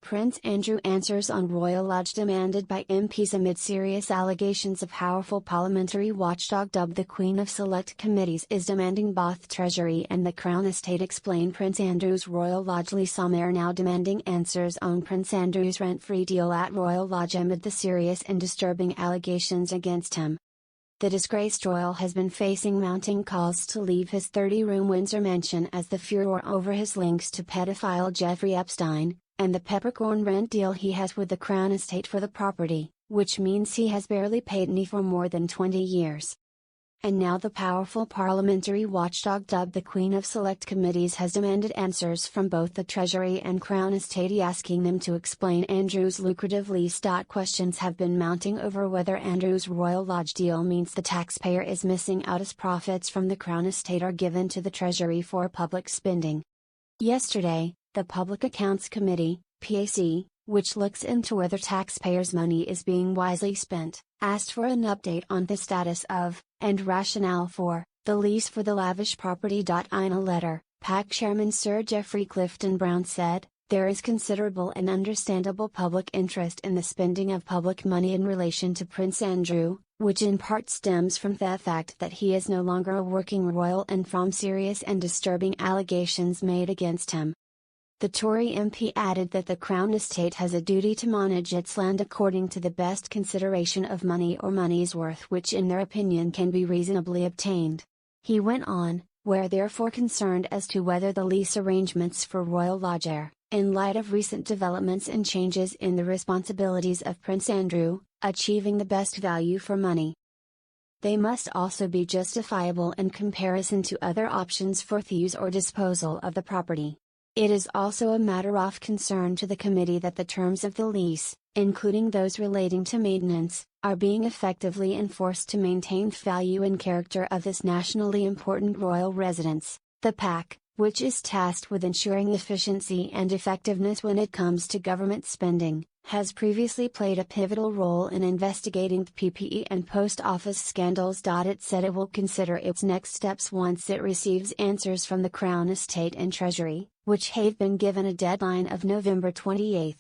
Prince Andrew answers on Royal Lodge demanded by MPs amid serious allegations. A powerful parliamentary watchdog dubbed the Queen of Select Committees is demanding both Treasury and the Crown Estate explain Prince Andrew's Royal Lodge lease. Some are now demanding answers on Prince Andrew's rent-free deal at Royal Lodge amid the serious and disturbing allegations against him. The disgraced royal has been facing mounting calls to leave his 30-room Windsor mansion as the furor over his links to pedophile Jeffrey Epstein, and the peppercorn rent deal he has with the Crown Estate for the property, which means he has barely paid any for more than 20 years. And now the powerful parliamentary watchdog dubbed the Queen of Select Committees has demanded answers from both the Treasury and Crown Estate, asking them to explain Andrew's lucrative lease. Questions have been mounting over whether Andrew's Royal Lodge deal means the taxpayer is missing out as profits from the Crown Estate are given to the Treasury for public spending. Yesterday, the Public Accounts Committee, PAC, which looks into whether taxpayers' money is being wisely spent, asked for an update on the status of, and rationale for, the lease for the lavish property. In a letter, PAC Chairman Sir Geoffrey Clifton Brown said, "There is considerable and understandable public interest in the spending of public money in relation to Prince Andrew, which in part stems from the fact that he is no longer a working royal and from serious and disturbing allegations made against him." The Tory MP added that the Crown Estate has a duty to manage its land according to the best consideration of money or money's worth, which in their opinion can be reasonably obtained. He went on, "We're therefore concerned as to whether the lease arrangements for Royal Lodge are, in light of recent developments and changes in the responsibilities of Prince Andrew, achieving the best value for money. They must also be justifiable in comparison to other options for the use or disposal of the property. It is also a matter of concern to the committee that the terms of the lease, including those relating to maintenance, are being effectively enforced to maintain value and character of this nationally important royal residence." The PAC, which is tasked with ensuring efficiency and effectiveness when it comes to government spending, has previously played a pivotal role in investigating the PPE and post office scandals. It said it will consider its next steps once it receives answers from the Crown Estate and Treasury, which have been given a deadline of November 28.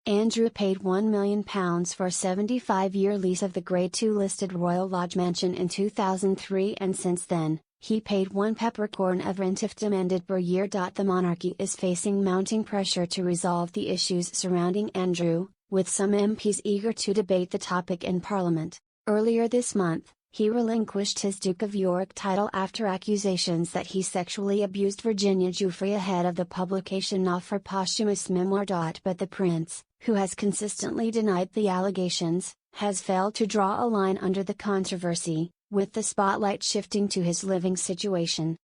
Andrew paid £1 million for a 75-year lease of the Grade 2 listed Royal Lodge mansion in 2003, and since then, he paid one peppercorn of rent if demanded per year. The Monarchy is facing mounting pressure to resolve the issues surrounding Andrew, with some MPs eager to debate the topic in Parliament. Earlier this month, he relinquished his Duke of York title after accusations that he sexually abused Virginia Giuffre ahead of the publication of her posthumous memoir. But the Prince, who has consistently denied the allegations, has failed to draw a line under the controversy, with the spotlight shifting to his living situation.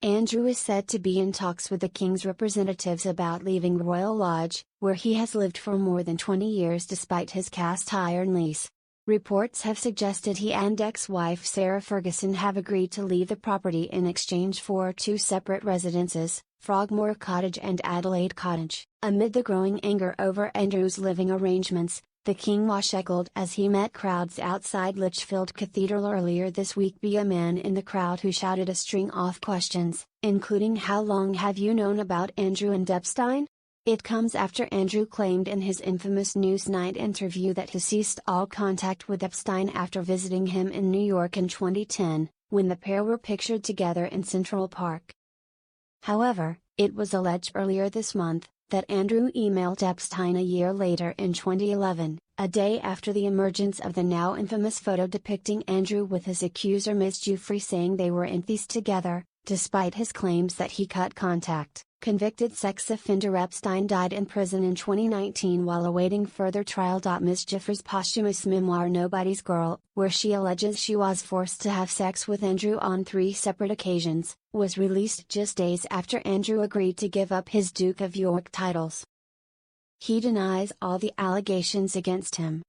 Andrew is said to be in talks with the King's representatives about leaving Royal Lodge, where he has lived for more than 20 years despite his cast iron lease. Reports have suggested he and ex-wife Sarah Ferguson have agreed to leave the property in exchange for two separate residences, Frogmore Cottage and Adelaide Cottage. Amid the growing anger over Andrew's living arrangements, the King was heckled as he met crowds outside Lichfield Cathedral earlier this week by a man in the crowd who shouted a string of questions, including "How long have you known about Andrew and Epstein?" It comes after Andrew claimed in his infamous Newsnight interview that he ceased all contact with Epstein after visiting him in New York in 2010, when the pair were pictured together in Central Park. However, it was alleged earlier this month that Andrew emailed Epstein a year later in 2011, a day after the emergence of the now infamous photo depicting Andrew with his accuser Ms. Giuffre, saying they were in this together, despite his claims that he cut contact. Convicted sex offender Epstein died in prison in 2019 while awaiting further trial. Ms. Giuffre's posthumous memoir Nobody's Girl, where she alleges she was forced to have sex with Andrew on 3 separate occasions, was released just days after Andrew agreed to give up his Duke of York titles. He denies all the allegations against him.